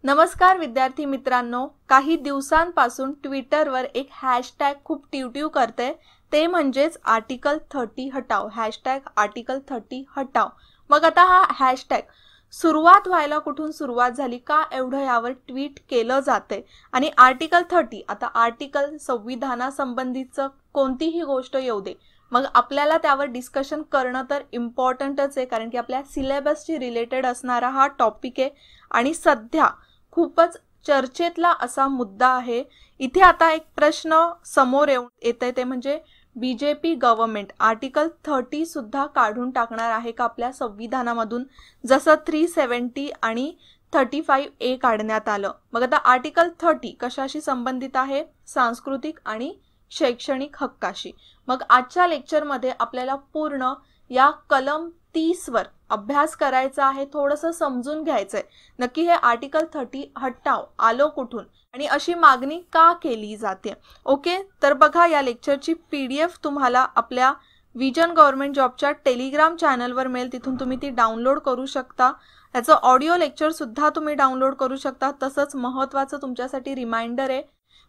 नमस्कार विद्यार्थी मित्रांनो, काही दिवसांपासून ट्विटरवर एक हॅशटॅग खूप टिवटिव करते, ते म्हणजेच आर्टिकल 30 हटाओ, आर्टिकल 30 हटाओ। मग आता हा हॅशटॅग सुरुवात व्हायला कुठून सुरुवात झाली, का एवढं यावर ट्विट केलं जाते आणि आर्टिकल 30 आता आर्टिकल संविधानासंबंधीचं कोणतीही गोष्ट येऊ दे, मग आपल्याला त्यावर डिस्कशन करणं तर इम्पॉर्टंटच आहे, कारण की आपल्या सिलेबसशी रिलेटेड असणारा हा टॉपिक आहे आणि सध्या खूपच चर्चेतला असा मुद्दा आहे। इथे आता एक प्रश्न समोर येतोय, ते म्हणजे बीजेपी गव्हर्नमेंट आर्टिकल 30 सुद्धा काढून टाकणार आहे का आपल्या संविधानामधून, जसं 370 आणि 35A काढण्यात आलं। मग आता आर्टिकल 30 कशाशी संबंधित आहे? सांस्कृतिक आणि शैक्षणिक हक्काशी। मग आजच्या लेक्चरमध्ये आपल्याला पूर्ण या कलम 30 वर अभ्यास करायचा आहे, थोडंसं समजून घ्यायचंय नक्की हे आर्टिकल 30 हटाओ आलो कुठून आणि अशी मागणी का केली जाते। ओके, तर बघा या लेक्चरची PDF तुम्हाला आपल्या विजन गव्हर्नमेंट जॉबच्या टेलिग्राम चॅनलवर मिळेल, तिथून तुम्ही ती डाउनलोड करू शकता। याचं ऑडिओ लेक्चर सुद्धा तुम्ही डाउनलोड करू शकता। तसंच महत्त्वाचं तुमच्यासाठी रिमाइंडर आहे,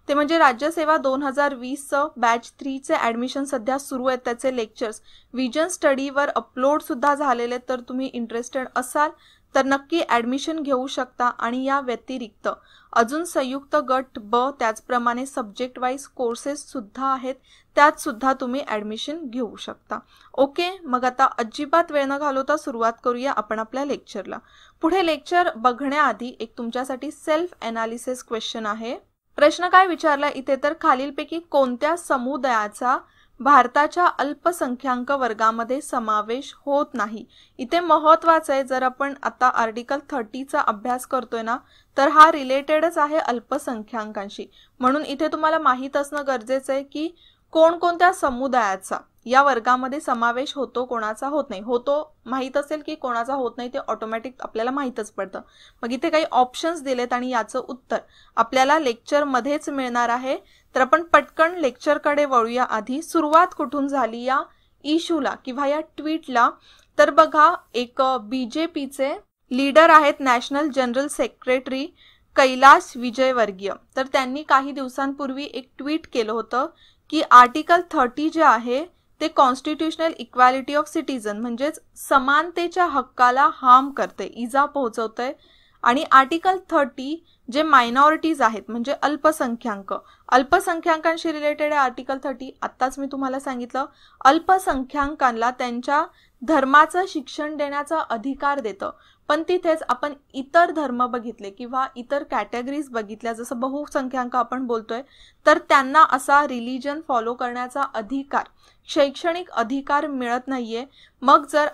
ते म्हणजे राज्यसेवा 2020 बॅच 3 चे ॲडमिशन सध्या सुरू आहेत, त्याचे लेक्चर्स विजन स्टडीवर अपलोड सुद्धा झालेले आहेत। तर तुम्ही इंटरेस्टेड असाल तर नक्की ॲडमिशन घेऊ शकता। आणि या व्यतिरिक्त अजून संयुक्त गट ब त्याचप्रमाणे सब्जेक्ट वाईज कोर्सेस सुद्धा आहेत, त्यात सुद्धा तुम्ही ॲडमिशन घेऊ शकता। ओके, मग आता अजिबात वेळ न घालवता सुरुवात करूया आपण आपल्या लेक्चरला। पुढे लेक्चर बघण्याआधी एक तुमच्यासाठी सेल्फ एनालिसिस क्वेश्चन आहे। प्रश्न काय विचारला इथे, तर खालीलपैकी कोणत्या समुदायाचा भारताच्या अल्पसंख्याक वर्गामध्ये समावेश होत नाही। इथे महत्त्वाचं आहे, जर आपण आता आर्टिकल 30 चा अभ्यास करतोय ना, तर हा रिलेटेडच आहे अल्पसंख्याकांशी, म्हणून इथे तुम्हाला माहित असणं गरजेचं आहे की कोणकोणत्या समुदायाचा या वर्गामध्ये समावेश होतो, कोणाचा होत नाही। होतो माहित असेल की कोणाचा होत नाही, ते ऑटोमॅटिक आपल्याला माहितच पडतं। मग इथे काही ऑप्शन्स दिलेत आणि याचं उत्तर आपल्याला लेक्चर मध्येच मिळणार आहे। तर आपण पटकन लेक्चरकडे वळूया। आधी सुरुवात कुठून झाली या इशूला किंवा या ट्विटला, तर बघा एक बीजेपीचे लीडर आहेत, national general secretary Kailash Vijayvargiya, तर त्यांनी काही दिवसांपूर्वी एक ट्विट केलं होतं की आर्टिकल 30 जे आहे ते कॉन्स्टिट्यूशनल इक्वॅलिटी ऑफ सिटीजन म्हणजेच समानतेच्या हक्काला हार्म करते, इजा पोहोचवते। आणि आर्टिकल 30 जे मायनॉरिटीज आहेत म्हणजे अल्पसंख्याकांशी रिलेटेड आहे आर्टिकल 30। आत्ताच मी तुम्हाला सांगितलं, अल्पसंख्याकांना त्यांच्या धर्माचं शिक्षण देण्याचा अधिकार देतं, पण तिथेच आपण इतर धर्म बघितले किंवा इतर कॅटेगरीज बघितल्या, जसं बहुसंख्याक आपण बोलतोय, तर त्यांना असा रिलीजन फॉलो करण्याचा अधिकार, शैक्षणिक अधिकार मिळत नाहीये। मग जर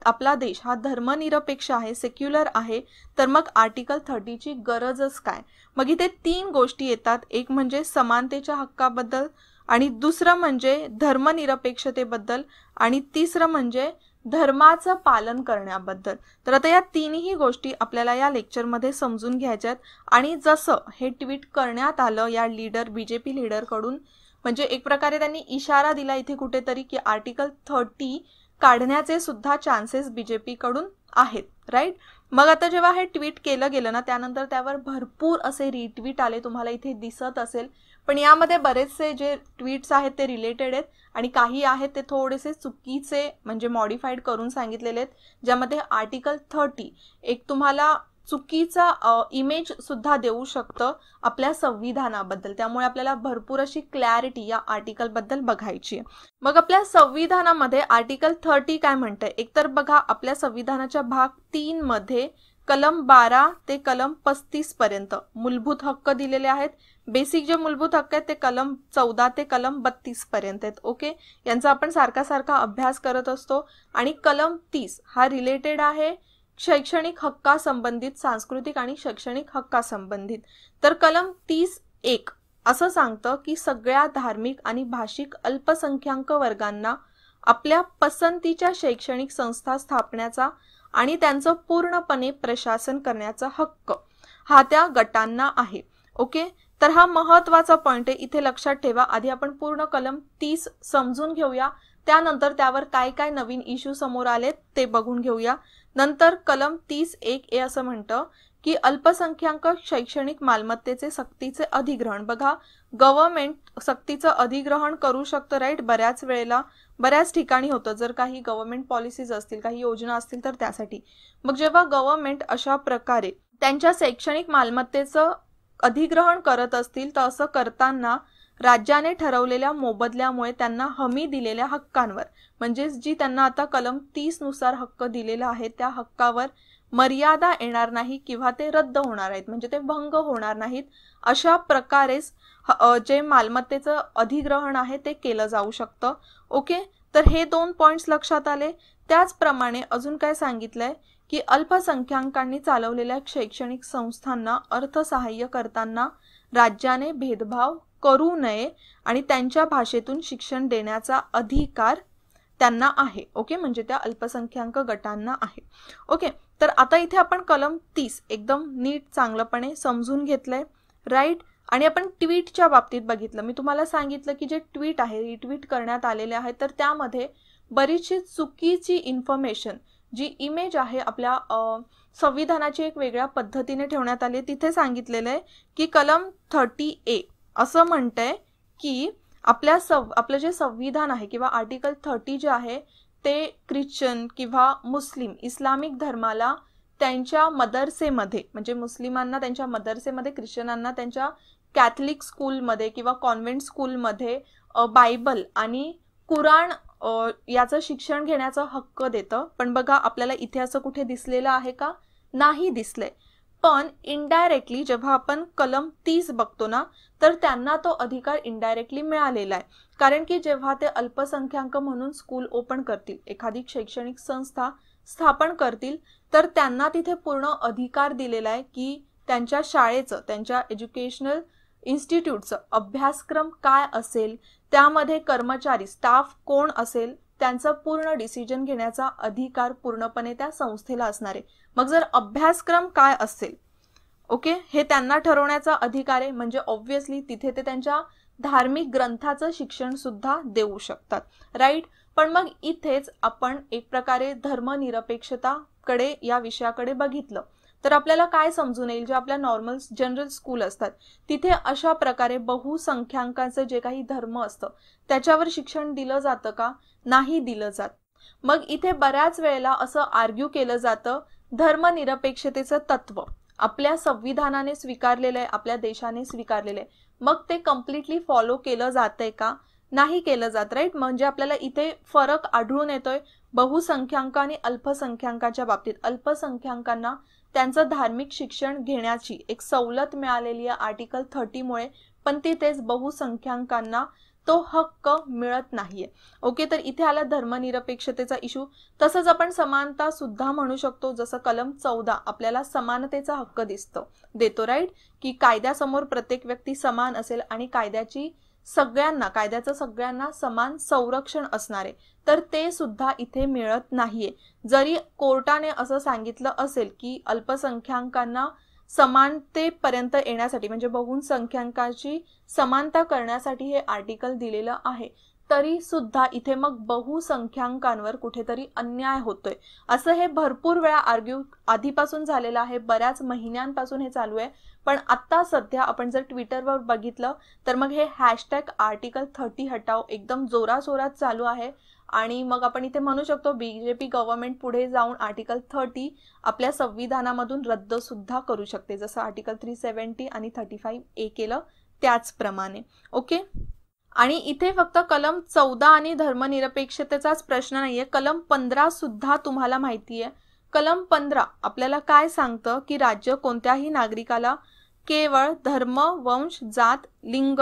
आपला देश हा धर्मनिरपेक्ष आहे, सेक्युलर आहे, तर मग आर्टिकल 30 ची गरजच काय। मग इथे 3 गोष्टी येतात, एक म्हणजे समानतेच्या हक्काबद्दल, आणि दुसरं म्हणजे धर्मनिरपेक्षतेबद्दल, आणि तिसरं म्हणजे धर्माचं पालन करण्याबद्दल। तर आता या तीनही गोष्टी आपल्याला या लेक्चरमध्ये समजून घ्यायच्यात। आणि जसं हे ट्विट करण्यात आलं या बीजेपी लीडर कडून, म्हणजे एक प्रकारे त्यांनी इशारा दिला इथे कुठेतरी की आर्टिकल 30 काढण्याचे सुद्धा चान्सेस बीजेपी कडून आहेत, राईट। मग आता जेव्हा हे ट्विट केलं गेलं ना, त्यानंतर त्यावर भरपूर असे रिट्विट आले, तुम्हाला इथे दिसत असेल। पण यामध्ये बरेचसे जे ट्विट्स आहेत ते रिलेटेड आहेत आणि काही आहेत ते थोडेसे चुकीचे म्हणजे मॉडिफाईड करून सांगितलेले आहेत, ज्यामध्ये आर्टिकल 30 एक तुम्हाला चुकीचा इमेज सुद्धा देऊ शकतं आपल्या संविधानाबद्दल, त्यामुळे आपल्याला भरपूर अशी क्लॅरिटी या आर्टिकल बद्दल बघायची आहे। मग आपल्या संविधानामध्ये आर्टिकल 30 काय म्हणतंय, एकतर बघा आपल्या संविधानाच्या भाग 3 मध्ये कलम 12 ते कलम 35 पर्यंत मूलभूत हक्क दिलेले आहेत। बेसिक जे मूलभूत हक्क आहेत ते कलम 14 ते कलम 32 पर्यंत आहेत। ओके, यांचा आपण सारखा अभ्यास करत असतो। आणि कलम 30 हा रिलेटेड आहे शैक्षणिक हक्कासंबंधित, सांस्कृतिक आणि शैक्षणिक हक्कासंबंधित। तर कलम 30(1) असं सांगतं की सगळ्या धार्मिक आणि भाषिक अल्पसंख्याक वर्गांना आपल्या पसंतीच्या शैक्षणिक संस्था स्थापण्याचा आणि त्यांचं पूर्णपणे प्रशासन करण्याचा हक्क हा त्या गटांना आहे। ओके, तर हा महत्त्वाचा पॉइंट आहे, इथे लक्षात ठेवा। आधी आपण पूर्ण कलम 30 समजून घेऊया, त्यानंतर त्यावर काय काय नवीन इश्यू समोर आलेत ते बघून घेऊया। नंतर कलम 30(1) असं म्हणतं की अल्पसंख्याक शैक्षणिक मालमत्तेचे सक्तीचे अधिग्रहण. बघा, गव्हर्नमेंट सक्तीचं अधिग्रहण करू शकतं, राईट. बऱ्याच वेळेला बऱ्याच ठिकाणी होतं, जर काही गव्हर्नमेंट पॉलिसीज असतील, काही योजना असतील तर त्यासाठी. मग जेव्हा गव्हर्नमेंट अशा प्रकारे त्यांच्या शैक्षणिक मालमत्तेचं अधिग्रहण करत असतील, तर असं करताना राज्याने ठरवलेल्या मोबदल्यामुळे त्यांना हमी दिलेल्या हक्कांवर, म्हणजेच जी त्यांना आता कलम 30 नुसार हक्क दिलेला आहे, त्या हक्कावर मर्यादा येणार नाही किंवा ते रद्द होणार आहेत, म्हणजे ते भंग होणार नाहीत. अशा प्रकारेच जे मालमत्तेचं अधिग्रहण आहे ते केलं जाऊ शकतं. ओके, तर हे 2 पॉइंट्स लक्षात आले. त्याचप्रमाणे अजून काय सांगितलंय की अल्पसंख्याकांनी चालवलेल्या शैक्षणिक संस्थांना अर्थसहाय्य करताना राज्याने भेदभाव करू नये आणि त्यांच्या भाषेतून शिक्षण देण्याचा अधिकार त्यांना आहे. ओके, म्हणजे त्या अल्पसंख्याक गटांना आहे. ओके, तर आता इथे आपण कलम 30 एकदम नीट चांगलंपणे समजून घेतलंय, राईट. आणि आपण ट्विटच्या बाबतीत बघितलं. मी तुम्हाला सांगितलं की जे ट्विट आहे, रिट्विट करण्यात आलेले आहे, तर त्यामध्ये बरीचशी चुकीची इन्फॉर्मेशन, जी इमेज आहे आपल्या संविधानाची एक वेगळ्या पद्धतीने ठेवण्यात आली. तिथे सांगितलेलं आहे की कलम 30A असं म्हणतंय की आपलं जे संविधान आहे किंवा आर्टिकल 30 जे आहे ते ख्रिश्चन किंवा मुस्लिम इस्लामिक धर्माला त्यांच्या मदरसेमध्ये, म्हणजे मुस्लिमांना त्यांच्या मदरसेमध्ये, ख्रिश्चनांना त्यांच्या कॅथलिक स्कूलमध्ये किंवा कॉन्व्हेंट स्कूलमध्ये बायबल आणि कुराण याचं शिक्षण घेण्याचा हक्क देतं. पण बघा, आपल्याला इथे असं कुठे दिसलेलं आहे का? नाही दिसलंय. पण इनडायरेक्टली जेव्हा आपण कलम 30 बघतो ना, तर त्यांना तो अधिकार इनडायरेक्टली मिळालेला आहे. कारण की जेव्हा ते अल्पसंख्याक म्हणून स्कूल ओपन करतील, एखादी शैक्षणिक संस्था स्थापन करतील, तर त्यांना तिथे पूर्ण अधिकार दिलेला आहे की त्यांच्या शाळेचं, त्यांच्या एज्युकेशनल इन्स्टिट्यूटचं अभ्यासक्रम काय असेल, त्यामध्ये कर्मचारी स्टाफ कोण असेल, त्यांचा पूर्ण डिसिजन घेण्याचा अधिकार पूर्णपणे त्या संस्थेला असणार आहे. मग जर अभ्यासक्रम काय असेल, ओके, हे त्यांना ठरवण्याचा अधिकार आहे, म्हणजे ऑब्व्हियसली तिथे ते त्यांच्या धार्मिक ग्रंथाचं शिक्षण सुद्धा देऊ शकतात, राईट. पण मग इथेच आपण एक प्रकारे धर्मनिरपेक्षताकडे या विषयाकडे बघितलं तर आपल्याला काय समजून येईल, जे आपल्या नॉर्मल जनरल स्कूल असतात तिथे अशा प्रकारे बहुसंख्याकांचं जे काही धर्म असतं त्याच्यावर शिक्षण दिलं जातं का? नाही दिलं जात. मग इथे बऱ्याच वेळेला असं आर्ग्यू केलं जातं, धर्मनिरपेक्षतेचं तत्व आपल्या संविधानाने स्वीकारलेलं आहे, आपल्या देशाने स्वीकारलेलं आहे, मग ते कम्प्लिटली फॉलो केलं जातंय का? नाही केलं जात, राईट. म्हणजे आपल्याला इथे फरक आढळून येतोय बहुसंख्याक आणि अल्पसंख्याकांच्या बाबतीत. अल्पसंख्याकांना त्यांचं धार्मिक शिक्षण घेण्याची एक सवलत मिळालेली आहे आर्टिकल 30 मुळे, पण तिथेच बहुसंख्याकांना तो हक्क मिळत नाहीये. ओके, तर इथे आला धर्मनिरपेक्षतेचा इशू. तसंच आपण समानता सुद्धा म्हणू शकतो, जसं कलम 14 आपल्याला समानतेचा हक्क देतो, राईट, की कायद्यासमोर प्रत्येक व्यक्ती समान असेल आणि कायद्याचं सगळ्यांना समान संरक्षण असणार आहे, तर ते सुद्धा इथे मिळत नाहीये. जरी कोर्टाने असं सांगितलं असेल की अल्पसंख्याकांना समानतेपर्यंत येण्यासाठी, म्हणजे बहुसंख्याकांची समानता करण्यासाठी हे आर्टिकल दिलेलं आहे, तरी सुद्धा इथे मग बहुसंख्याकांवर कुठेतरी अन्याय होतोय. असं हे भरपूर वेळा आर्ग्यू आधीपासून झालेलं आहे, बऱ्याच महिन्यांपासून हे चालू आहे. पण आता सध्या आपण जर ट्विटरवर बघितलं तर मग हे हॅशटॅग आर्टिकल 30 हटाव एकदम जोराशोरात चालू आहे. आणि मग आपण इथे म्हणू शकतो बीजेपी गव्हर्नमेंट पुढे जाऊन आर्टिकल 30 आपल्या संविधानामधून रद्द सुद्धा करू शकते, जसं आर्टिकल 370 आणि 35A केलं त्याचप्रमाणे. ओके, आणि इथे फक्त कलम 14 आणि धर्मनिरपेक्षतेचाच प्रश्न नाहीये, कलम 15 सुद्धा तुम्हाला माहिती आहे. कलम 15 आपल्याला काय सांगतं की राज्य कोणत्याही नागरिकाला केवळ धर्म, वंश, जात, लिंग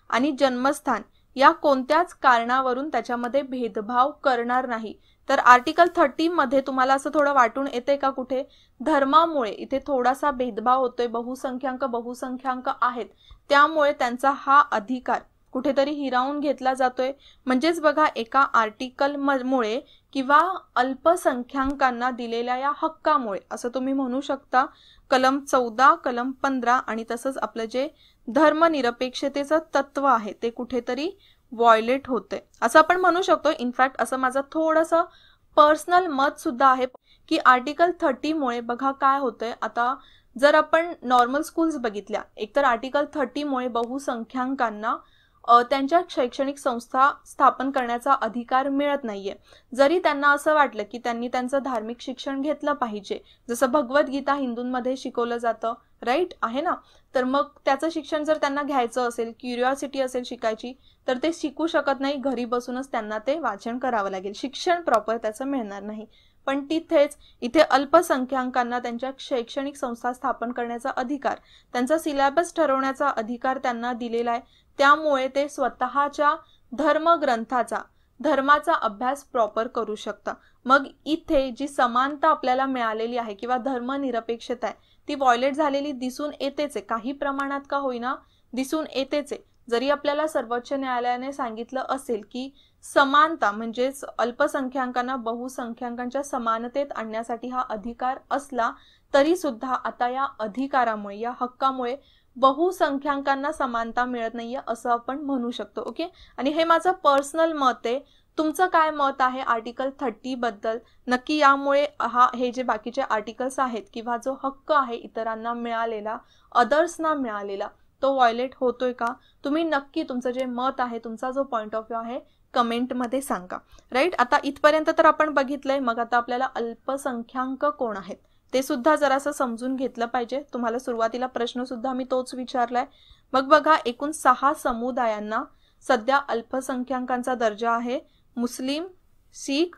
आणि जन्मस्थान या कोणत्याच कारणावरून त्याच्यामध्ये भेदभाव करणार नाही. तर आर्टिकल 30 मध्ये तुम्हाला असं थोडं वाटून येते का कुठे धर्मामुळे इथे थोडासा भेदभाव होतोय, बहुसंख्याक आहेत त्यामुळे त्यांचा हा अधिकार कुठेतरी हिरावून घेतला जातोय. म्हणजेच बघा, एका आर्टिकल मुळे किंवा अल्पसंख्याकांना दिलेल्या या हक्कामुळे असं तुम्ही म्हणू शकता, कलम 14, कलम 15 आणि तसंच आपलं जे धर्मनिरपेक्षतेचं तत्व आहे ते कुठेतरी व्हायोलेट होते असं आपण म्हणू शकतो. इनफॅक्ट असं माझं थोडंसं पर्सनल मत सुद्धा आहे की आर्टिकल 30 मुळे बघा काय होतंय. आता जर आपण नॉर्मल स्कूल्स बघितल्या, एकतर आर्टिकल 30 मुळे बहुसंख्याकांना त्यांच्या शैक्षणिक संस्था स्थापन करण्याचा अधिकार मिळत नाहीये. जरी त्यांना असं वाटलं की त्यांनी त्यांचं धार्मिक शिक्षण घेतलं पाहिजे, जसं भगवद्गीता हिंदूंमध्ये शिकवलं जातं, राईट आहे ना, तर मग त्याचं शिक्षण जर त्यांना घ्यायचं असेल, क्युरिओसिटी असेल शिकायची, तर ते शिकू शकत नाही. घरी बसूनच त्यांना ते वाचन करावं लागेल, शिक्षण प्रॉपर त्याचं मिळणार नाही. पण तिथेच इथे अल्पसंख्याकांना त्यांच्या शैक्षणिक संस्था स्थापन करण्याचा अधिकार, त्यांचा सिलेबस ठरवण्याचा अधिकार त्यांना दिलेला आहे. त्यामुळे ते स्वतःच्या धर्माचा अभ्यास प्रॉपर करू शकता. मग इथे जी समानता आपल्याला मिळालेली आहे किंवा धर्मनिरपेक्षता आहे ती व्हायोलेट झालेली दिसून येतेच आहे, काही प्रमाणात का होईना दिसून येतेच आहे. जरी आपल्याला सर्वोच्च न्यायालयाने सांगितलं असेल की समानता म्हणजेच अल्पसंख्याकांना बहुसंख्याकांच्या समानतेत आणण्यासाठी हा अधिकार असला, तरी सुद्धा आता या अधिकारामुळे, या हक्कामुळे बहुसंख्याकांना समानता मिळत नाहीये असं आपण म्हणू शकतो. ओके, आणि हे माझं पर्सनल मत आहे. तुमचं काय मत आहे आर्टिकल 30 बद्दल? नक्की यामुळे हे जे बाकीचे आर्टिकल्स आहेत किंवा जो हक्क आहे इतरांना मिळालेला, अदर्सना मिळालेला, तो व्हायोलेट होतोय का? तुम्ही नक्की तुमचं जे मत आहे, तुमचा जो पॉइंट ऑफ व्ह्यू आहे कमेंटमध्ये सांगा. राईट, आता इथपर्यंत तर आपण बघितलंय. मग आता आपल्याला अल्पसंख्याक कोण आहेत ते सुद्धा जरासं समजून घेतलं पाहिजे. तुम्हाला सुरुवातीला प्रश्न सुद्धा मी तोच विचारलाय. मग बघा, एकूण 6 समुदायांना सध्या अल्पसंख्याकांचा दर्जा आहे. मुस्लिम, शीख,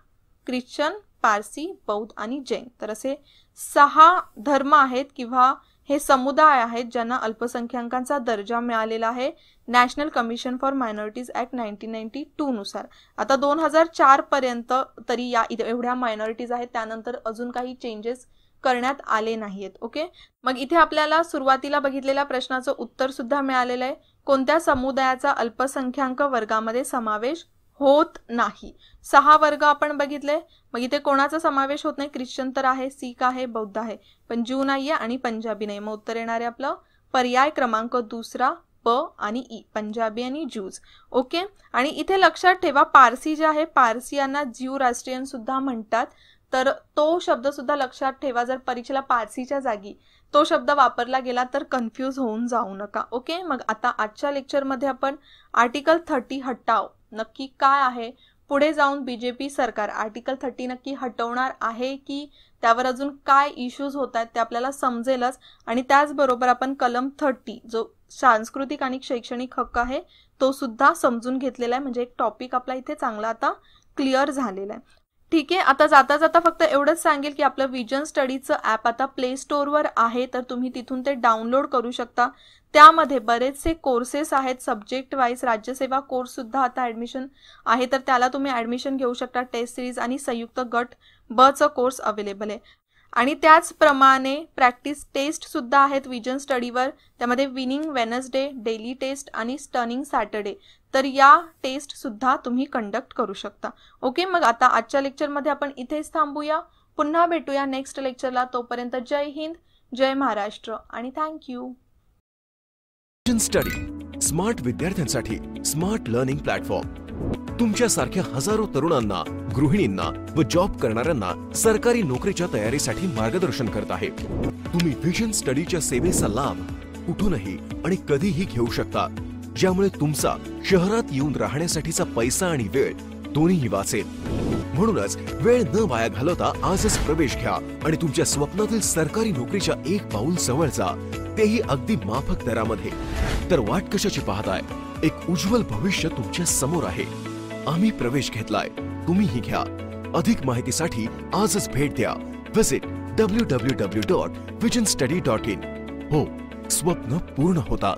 ख्रिश्चन, पारसी, बौद्ध आणि जैन. तर असे 6 धर्म आहेत किंवा हे समुदाय आहेत ज्यांना अल्पसंख्याकांचा दर्जा मिळालेला आहे national commission for minorities act 1992 नुसार. आता 2004 पर्यंत तरी या एवढ्या मायनॉरिटीज आहेत, त्यानंतर अजून काही चेंजेस करण्यात आले नाहीत. ओके, मग इथे आपल्याला सुरुवातीला बघितलेल्या प्रश्नाचं उत्तर सुद्धा मिळालेलं आहे. कोणत्या समुदायाचा अल्पसंख्याक वर्गामध्ये समावेश होत नाही? 6 वर्ग आपण बघितले. मग इथे कोणाचा समावेश होत नाही? ख्रिश्चन तर आहे, शीख आहे, बौद्ध आहे, पण ज्यू नाहीये आणि पंजाबी नाही. मग उत्तर येणार आहे आपलं पर्याय क्रमांक 2 प आणि ई, पंजाबी आणि ज्यूज. ओके, आणि इथे लक्षात ठेवा, पारसी जे आहे, पारसियांना ज्यू राष्ट्रीयन सुद्धा म्हणतात. तर तो शब्द सुद्धा लक्षात ठेवा. जर परीक्षेला पारसीच्या जागी तो शब्द वापरला गेला तर कन्फ्यूज होऊन जाऊ नका. ओके, मग आता आजच्या लेक्चरमध्ये आपण आर्टिकल 30 हटाव नक्की काय आहे, पुढे जाऊन बीजेपी सरकार आर्टिकल 30 नक्की हटवणार आहे की त्यावर अजून काय इश्यूज होत आहेत ते आपल्याला समजेलच. आणि त्याचबरोबर आपण कलम 30 जो सांस्कृतिक आणि शैक्षणिक हक्क आहे तो सुद्धा समजून घेतलेला आहे. म्हणजे एक टॉपिक आपला इथे चांगला आता क्लिअर झालेला आहे. ठीक आहे, आता जाता जाता फक्त एवढंच सांगेल की आपलं विजन स्टडीचं ॲप आता प्ले स्टोअरवर आहे, तर तुम्ही तिथून ते डाउनलोड करू शकता. त्यामध्ये बरेचसे कोर्सेस आहेत सब्जेक्ट वाईज. राज्यसेवा कोर्स सुद्धा आता ॲडमिशन आहे, तर त्याला तुम्ही ॲडमिशन घेऊ शकता. टेस्ट सिरीज आणि संयुक्त गट ब चं कोर्स अवेलेबल आहे. आणि त्याचप्रमाणे प्रॅक्टिस टेस्ट सुद्धा आहेत विजन स्टडीवर. त्यामध्ये विनिंग वेनसडे, डेली टेस्ट आणि स्टनिंग सॅटर्डे, तर या टेस्ट सुद्धा तुम्ही कंडक्ट करू शकता. ओके, मग आता आजच्या लेक्चरमध्ये आपण इथेच थांबूया. पुन्हा भेटूया नेक्स्ट लेक्चरला. तोपर्यंत जय हिंद, जय महाराष्ट्र आणि थँक्यू. विजन स्टडी स्मार्ट विद्यार्थ्यांसाठी स्मार्ट लर्निंग प्लॅटफॉर्म. तुमच्यासारख्या हजारो तरुणांना, गृहिणींना व जॉब करणाऱ्यांना सरकारी नोकरीच्या तयारीसाठी मार्गदर्शन करत आहे. तुम्ही विजन स्टडीच्या सेवेचा लाभ कुठूनही आणि कधीही घेऊ शकता, ज्यामुळे तुमचा शहरात येऊन राहण्यासाठीचा पैसा आणि वेळ दोन्हीही वाचेल. म्हणूनच वेळ न वाया घालवता आजच प्रवेश घ्या आणि तुमच्या स्वप्नातील सरकारी नोकरीच्या एक पाऊल जवळ जा, तेही अगदी माफक दरामध्ये. तर वाट कशाची पाहताय? एक उज्ज्वल भविष्य तुमच्या समोर आहे. आम्ही प्रवेश घेतलाय, तुम्हीही घ्या. अधिक माहितीसाठी आजच भेट द्या. Visit www.visionstudy.in. हो, स्वप्न पूर्ण होतात.